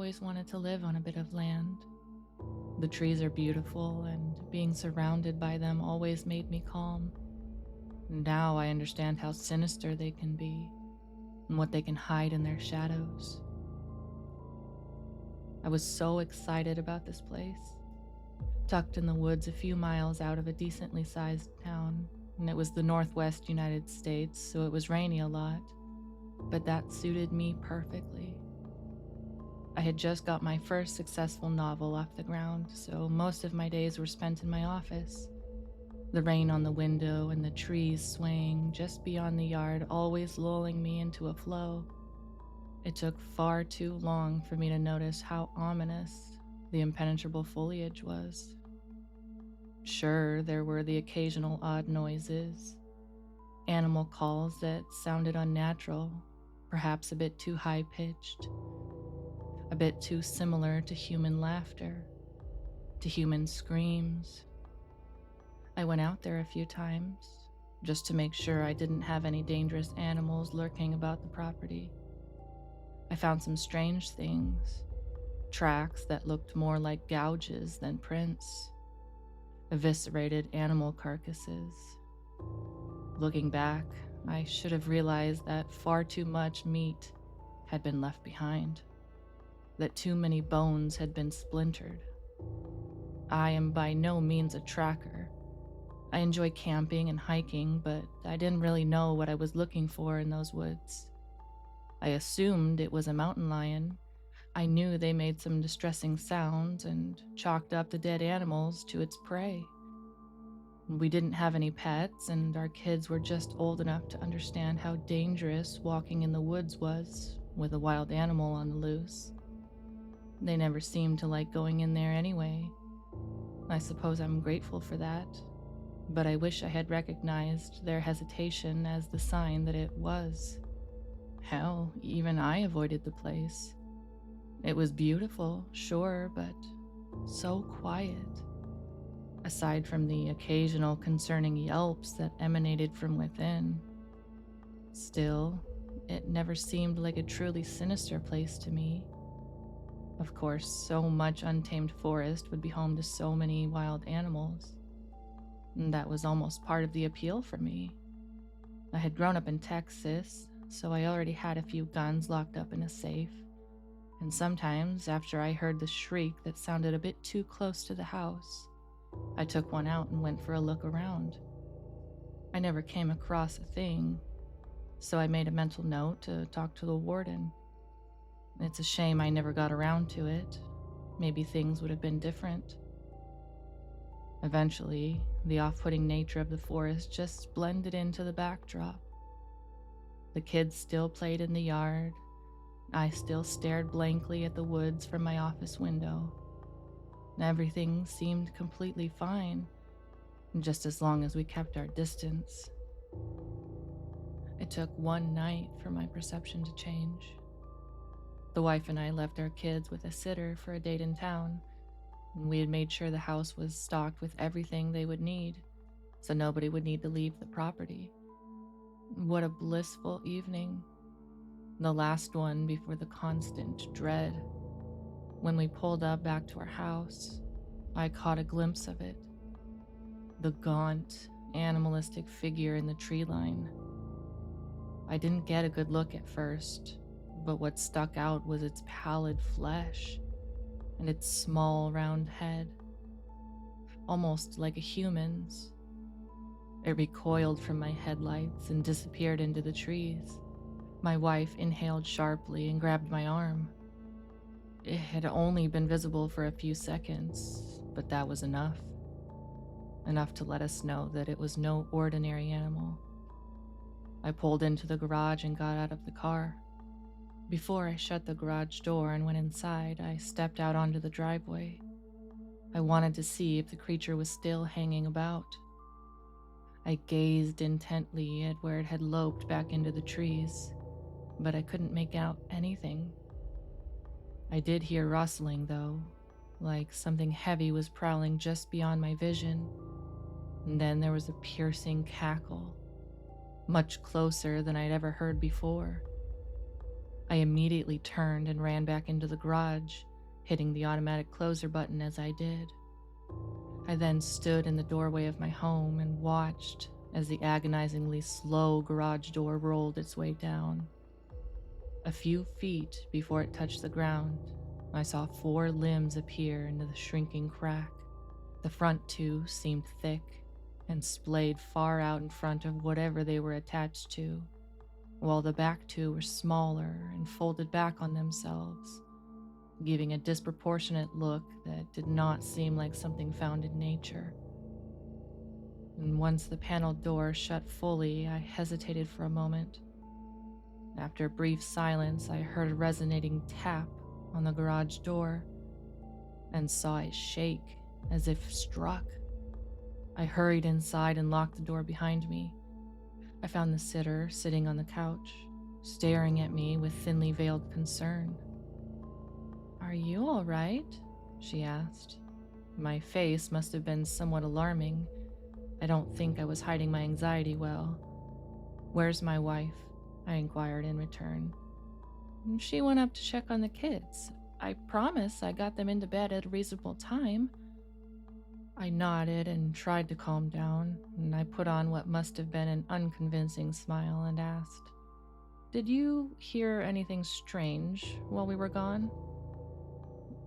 always wanted to live on a bit of land. The trees are beautiful, and being surrounded by them always made me calm. Now I understand how sinister they can be and what they can hide in their shadows. I was so excited about this place. Tucked in the woods a few miles out of a decently sized town, and it was the Northwest United States, so it was rainy a lot, but that suited me perfectly. I had just got my first successful novel off the ground, so most of my days were spent in my office. The rain on the window and the trees swaying just beyond the yard always lulling me into a flow. It took far too long for me to notice how ominous the impenetrable foliage was. Sure, there were the occasional odd noises, animal calls that sounded unnatural, perhaps a bit too high-pitched, a bit too similar to human laughter, to human screams. I went out there a few times, just to make sure I didn't have any dangerous animals lurking about the property. I found some strange things, tracks that looked more like gouges than prints, eviscerated animal carcasses. Looking back, I should have realized that far too much meat had been left behind, that too many bones had been splintered. I am by no means a tracker. I enjoy camping and hiking, but I didn't really know what I was looking for in those woods. I assumed it was a mountain lion. I knew they made some distressing sounds and chalked up the dead animals to its prey. We didn't have any pets, and our kids were just old enough to understand how dangerous walking in the woods was with a wild animal on the loose. They never seemed to like going in there anyway. I suppose I'm grateful for that, but I wish I had recognized their hesitation as the sign that it was. Hell, even I avoided the place. It was beautiful, sure, but so quiet. Aside from the occasional concerning yelps that emanated from within. Still, it never seemed like a truly sinister place to me. Of course, so much untamed forest would be home to so many wild animals. And that was almost part of the appeal for me. I had grown up in Texas, so I already had a few guns locked up in a safe. And sometimes, after I heard the shriek that sounded a bit too close to the house, I took one out and went for a look around. I never came across a thing, so I made a mental note to talk to the warden. It's a shame I never got around to it. Maybe things would have been different. Eventually, the off-putting nature of the forest just blended into the backdrop. The kids still played in the yard. I still stared blankly at the woods from my office window. Everything seemed completely fine, just as long as we kept our distance. It took one night for my perception to change. The wife and I left our kids with a sitter for a date in town, and we had made sure the house was stocked with everything they would need, so nobody would need to leave the property. What a blissful evening. The last one before the constant dread. When we pulled up back to our house, I caught a glimpse of it. The gaunt, animalistic figure in the tree line. I didn't get a good look at first, but what stuck out was its pallid flesh and its small, round head, almost like a human's. It recoiled from my headlights and disappeared into the trees. My wife inhaled sharply and grabbed my arm. It had only been visible for a few seconds, but that was enough. Enough to let us know that it was no ordinary animal. I pulled into the garage and got out of the car. Before I shut the garage door and went inside, I stepped out onto the driveway. I wanted to see if the creature was still hanging about. I gazed intently at where it had loped back into the trees, but I couldn't make out anything. I did hear rustling, though, like something heavy was prowling just beyond my vision. And then there was a piercing cackle, much closer than I'd ever heard before. I immediately turned and ran back into the garage, hitting the automatic closer button as I did. I then stood in the doorway of my home and watched as the agonizingly slow garage door rolled its way down. A few feet before it touched the ground, I saw 4 limbs appear into the shrinking crack. The front 2 seemed thick and splayed far out in front of whatever they were attached to, while the back 2 were smaller and folded back on themselves, giving a disproportionate look that did not seem like something found in nature. And once the paneled door shut fully, I hesitated for a moment. After a brief silence, I heard a resonating tap on the garage door and saw it shake as if struck. I hurried inside and locked the door behind me. I found the sitter sitting on the couch, staring at me with thinly veiled concern. "Are you all right?" she asked. My face must have been somewhat alarming. I don't think I was hiding my anxiety well. "Where's my wife?" I inquired in return. "She went up to check on the kids. I promise I got them into bed at a reasonable time." I nodded and tried to calm down, and I put on what must have been an unconvincing smile and asked, "Did you hear anything strange while we were gone?"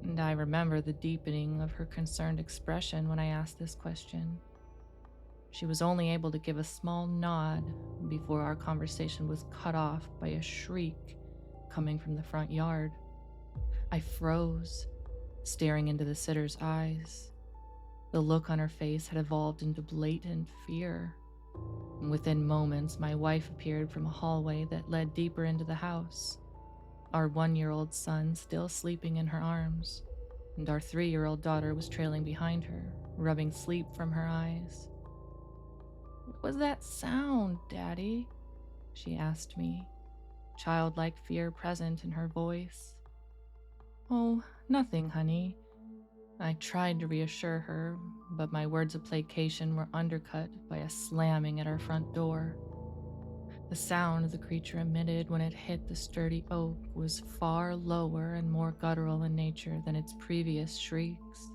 And I remember the deepening of her concerned expression when I asked this question. She was only able to give a small nod before our conversation was cut off by a shriek coming from the front yard. I froze, staring into the sitter's eyes. The look on her face had evolved into blatant fear. Within moments, my wife appeared from a hallway that led deeper into the house, our 1-year-old son still sleeping in her arms, and our 3-year-old daughter was trailing behind her, rubbing sleep from her eyes. "What was that sound, Daddy?" she asked me, childlike fear present in her voice. "Oh, nothing, honey." I tried to reassure her, but my words of placation were undercut by a slamming at our front door. The sound the creature emitted when it hit the sturdy oak was far lower and more guttural in nature than its previous shrieks.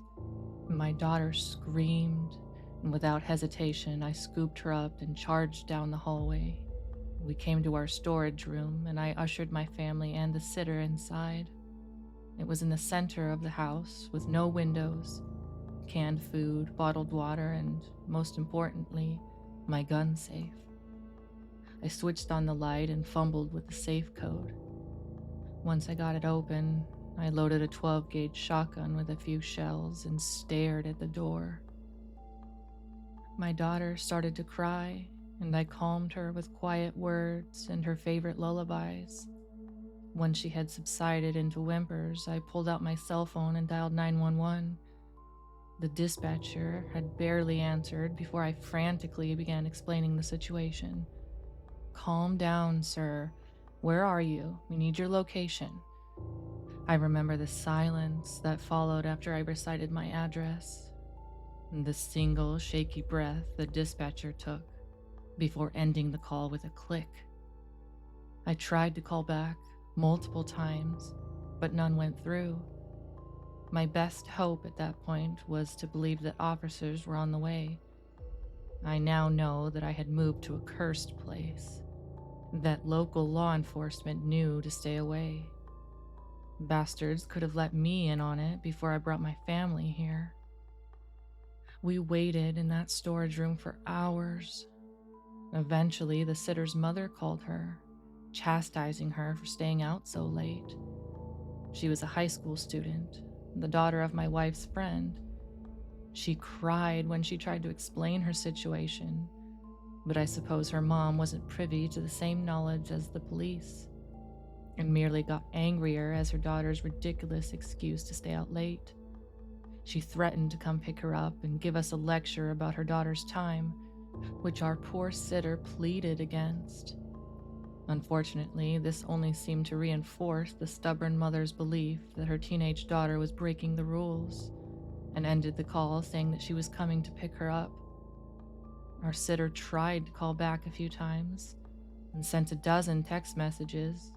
My daughter screamed, and without hesitation, I scooped her up and charged down the hallway. We came to our storage room, and I ushered my family and the sitter inside. It was in the center of the house, with no windows, canned food, bottled water, and, most importantly, my gun safe. I switched on the light and fumbled with the safe code. Once I got it open, I loaded a 12-gauge shotgun with a few shells and stared at the door. My daughter started to cry, and I calmed her with quiet words and her favorite lullabies. When she had subsided into whimpers, I pulled out my cell phone and dialed 911. The dispatcher had barely answered before I frantically began explaining the situation. "Calm down, sir. Where are you? We need your location." I remember the silence that followed after I recited my address, and the single shaky breath the dispatcher took before ending the call with a click. I tried to call back multiple times, but none went through. My best hope at that point was to believe that officers were on the way. I now know that I had moved to a cursed place, that local law enforcement knew to stay away. Bastards could have let me in on it before I brought my family here. We waited in that storage room for hours. Eventually, the sitter's mother called her, chastising her for staying out so late. She was a high school student, the daughter of my wife's friend. She cried when she tried to explain her situation, but I suppose her mom wasn't privy to the same knowledge as the police, and merely got angrier as her daughter's ridiculous excuse to stay out late. She threatened to come pick her up and give us a lecture about her daughter's time, which our poor sitter pleaded against. Unfortunately, this only seemed to reinforce the stubborn mother's belief that her teenage daughter was breaking the rules, and ended the call saying that she was coming to pick her up. Our sitter tried to call back a few times and sent a dozen text messages,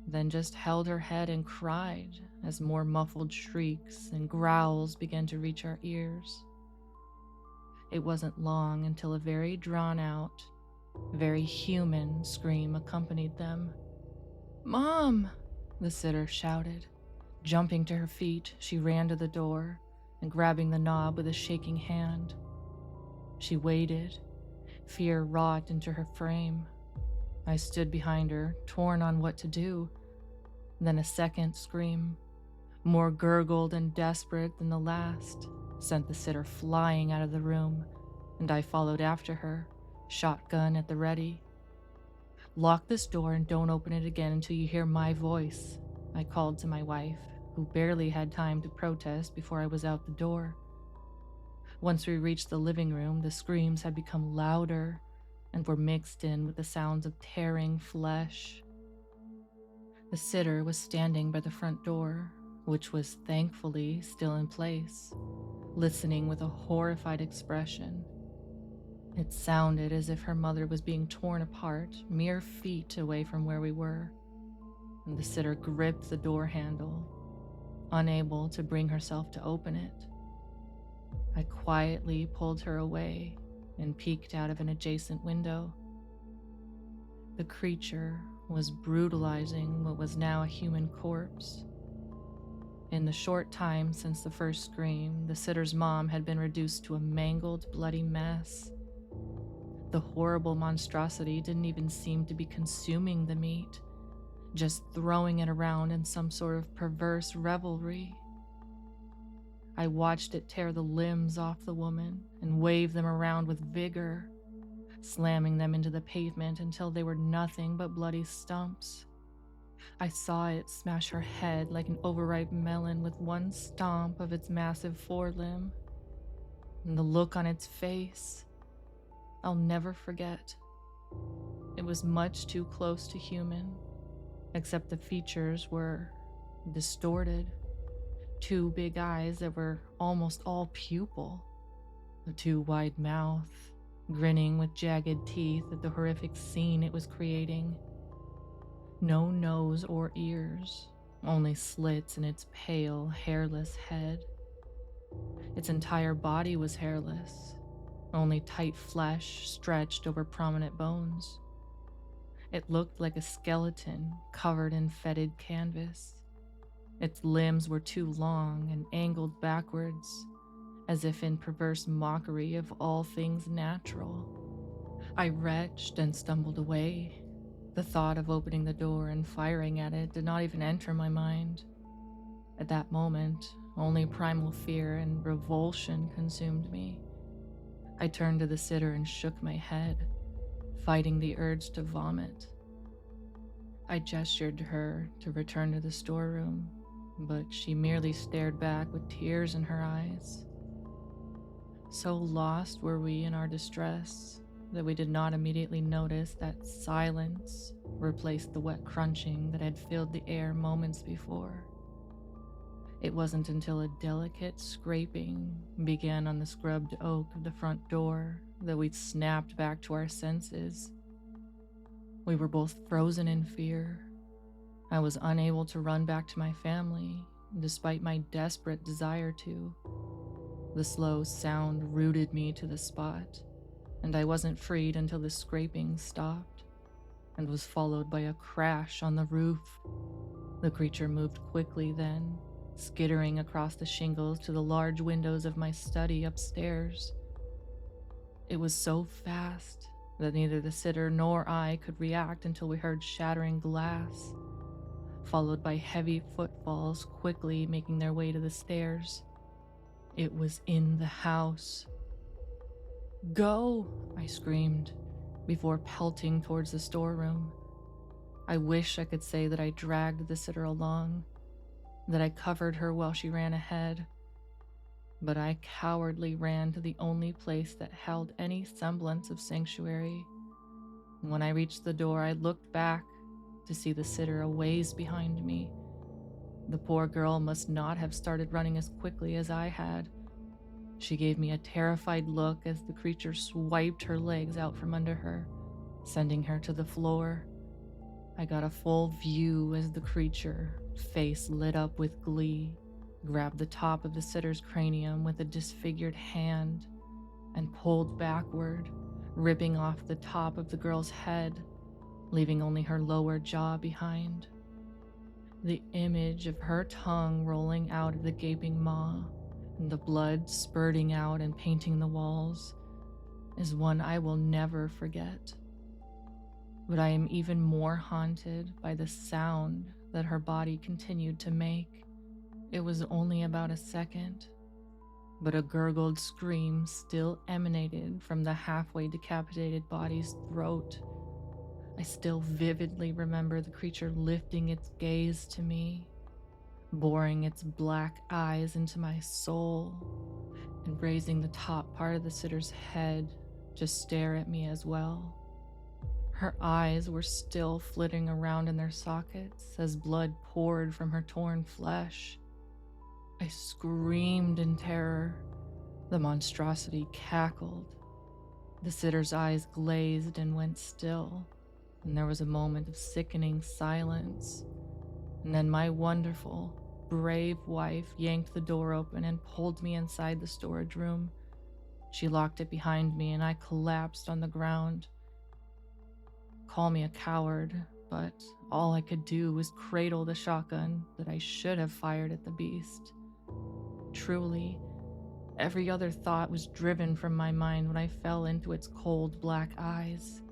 then just held her head and cried as more muffled shrieks and growls began to reach our ears. It wasn't long until a very drawn-out, very human scream accompanied them. "Mom!" the sitter shouted. Jumping to her feet, she ran to the door and grabbing the knob with a shaking hand. She waited, fear wrought into her frame. I stood behind her, torn on what to do. Then a second scream, more gurgled and desperate than the last, sent the sitter flying out of the room, and I followed after her, shotgun at the ready. "Lock this door and don't open it again until you hear my voice," I called to my wife, who barely had time to protest before I was out the door. Once we reached the living room, the screams had become louder and were mixed in with the sounds of tearing flesh. The sitter was standing by the front door, which was thankfully still in place, listening with a horrified expression. It sounded as if her mother was being torn apart mere feet away from where we were, and the sitter gripped the door handle, unable to bring herself to open it. I quietly pulled her away and peeked out of an adjacent window. The creature was brutalizing what was now a human corpse. In the short time since the first scream, the sitter's mom had been reduced to a mangled, bloody mess. The horrible monstrosity didn't even seem to be consuming the meat, just throwing it around in some sort of perverse revelry. I watched it tear the limbs off the woman and wave them around with vigor, slamming them into the pavement until they were nothing but bloody stumps. I saw it smash her head like an overripe melon with one stomp of its massive forelimb. And the look on its face, I'll never forget. It was much too close to human, except the features were distorted. Two big eyes that were almost all pupil, a too wide mouth, grinning with jagged teeth at the horrific scene it was creating. No nose or ears, only slits in its pale, hairless head. Its entire body was hairless, only tight flesh stretched over prominent bones. It looked like a skeleton covered in fetid canvas. Its limbs were too long and angled backwards, as if in perverse mockery of all things natural. I retched and stumbled away. The thought of opening the door and firing at it did not even enter my mind. At that moment, only primal fear and revulsion consumed me. I turned to the sitter and shook my head, fighting the urge to vomit. I gestured to her to return to the storeroom, but she merely stared back with tears in her eyes. So lost were we in our distress that we did not immediately notice that silence replaced the wet crunching that had filled the air moments before. It wasn't until a delicate scraping began on the scrubbed oak of the front door that we snapped back to our senses. We were both frozen in fear. I was unable to run back to my family, despite my desperate desire to. The slow sound rooted me to the spot, and I wasn't freed until the scraping stopped and was followed by a crash on the roof. The creature moved quickly then, skittering across the shingles to the large windows of my study upstairs. It was so fast that neither the sitter nor I could react until we heard shattering glass, followed by heavy footfalls quickly making their way to the stairs. It was in the house. "Go!" I screamed, before pelting towards the storeroom. I wish I could say that I dragged the sitter along, that I covered her while she ran ahead, but I cowardly ran to the only place that held any semblance of sanctuary. When I reached the door, I looked back to see the sitter a ways behind me. The poor girl must not have started running as quickly as I had. She gave me a terrified look as the creature swiped her legs out from under her, sending her to the floor. I got a full view as the creature, face lit up with glee, grabbed the top of the sitter's cranium with a disfigured hand and pulled backward, ripping off the top of the girl's head, leaving only her lower jaw behind. The image of her tongue rolling out of the gaping maw and the blood spurting out and painting the walls is one I will never forget. But I am even more haunted by the sound that her body continued to make. It was only about a second, but a gurgled scream still emanated from the halfway decapitated body's throat. I still vividly remember the creature lifting its gaze to me, boring its black eyes into my soul, and raising the top part of the sitter's head to stare at me as well. Her eyes were still flitting around in their sockets as blood poured from her torn flesh. I screamed in terror. The monstrosity cackled. The sitter's eyes glazed and went still, and there was a moment of sickening silence. And then my wonderful, brave wife yanked the door open and pulled me inside the storage room. She locked it behind me, and I collapsed on the ground. Call me a coward, but all I could do was cradle the shotgun that I should have fired at the beast. Truly, every other thought was driven from my mind when I fell into its cold black eyes.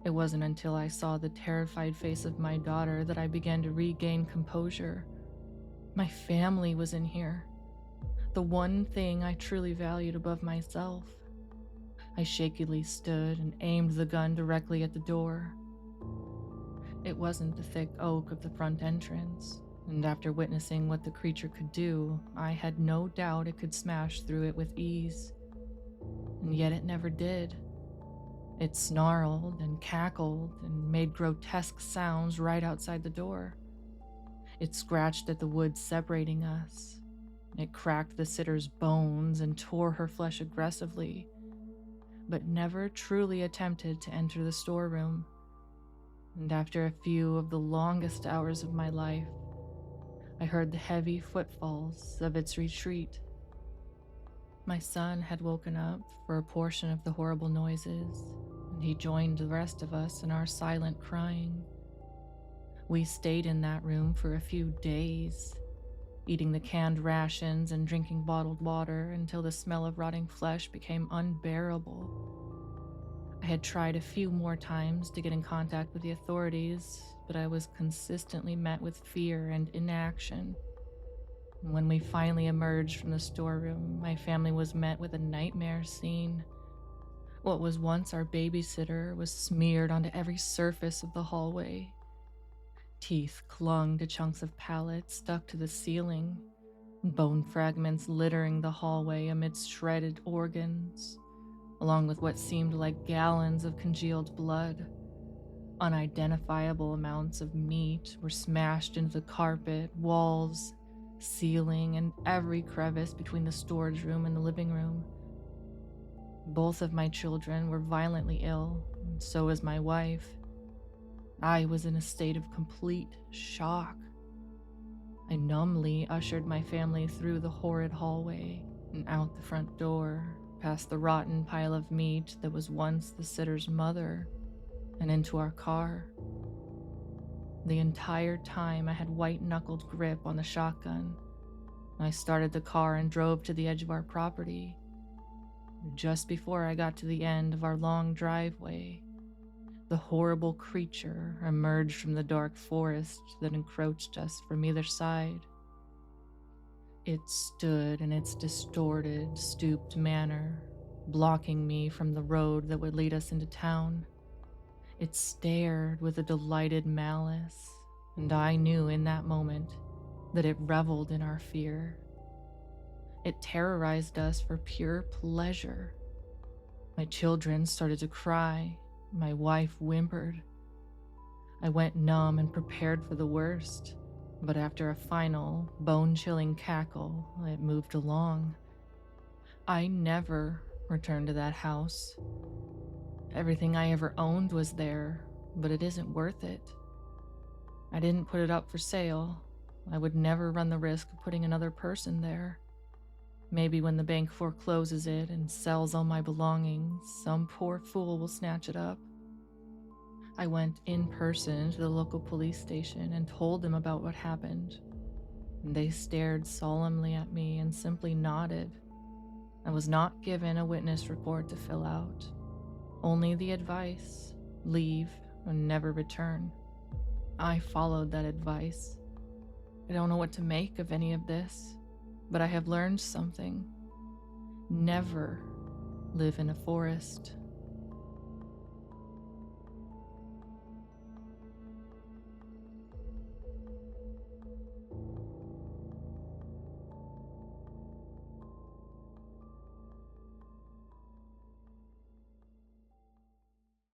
It wasn't until I saw the terrified face of my daughter that I began to regain composure. My family was in here, the one thing I truly valued above myself. I shakily stood and aimed the gun directly at the door. It wasn't the thick oak of the front entrance, and after witnessing what the creature could do, I had no doubt it could smash through it with ease. And yet it never did. It snarled and cackled and made grotesque sounds right outside the door. It scratched at the wood separating us. It cracked the sitter's bones and tore her flesh aggressively, but never truly attempted to enter the storeroom. And after a few of the longest hours of my life, I heard the heavy footfalls of its retreat. My son had woken up for a portion of the horrible noises, and he joined the rest of us in our silent crying. We stayed in that room for a few days, eating the canned rations and drinking bottled water until the smell of rotting flesh became unbearable. I had tried a few more times to get in contact with the authorities, but I was consistently met with fear and inaction. When we finally emerged from the storeroom, my family was met with a nightmare scene. What was once our babysitter was smeared onto every surface of the hallway. Teeth clung to chunks of pallets stuck to the ceiling, bone fragments littering the hallway amidst shredded organs, along with what seemed like gallons of congealed blood. Unidentifiable amounts of meat were smashed into the carpet, walls, ceiling, and every crevice between the storage room and the living room. Both of my children were violently ill, and so was my wife. I was in a state of complete shock. I numbly ushered my family through the horrid hallway and out the front door, past the rotten pile of meat that was once the sitter's mother, and into our car. The entire time I had white-knuckled grip on the shotgun. I started the car and drove to the edge of our property. Just before I got to the end of our long driveway, the horrible creature emerged from the dark forest that encroached us from either side. It stood in its distorted, stooped manner, blocking me from the road that would lead us into town. It stared with a delighted malice, and I knew in that moment that it reveled in our fear. It terrorized us for pure pleasure. My children started to cry. My wife whimpered. I went numb and prepared for the worst, but after a final, bone-chilling cackle, it moved along. I never returned to that house. Everything I ever owned was there, but it isn't worth it. I didn't put it up for sale. I would never run the risk of putting another person there. Maybe when the bank forecloses it and sells all my belongings, some poor fool will snatch it up. I went in person to the local police station and told them about what happened. They stared solemnly at me and simply nodded. I was not given a witness report to fill out, only the advice: leave and never return. I followed that advice. I don't know what to make of any of this, but I have learned something. Never live in a forest.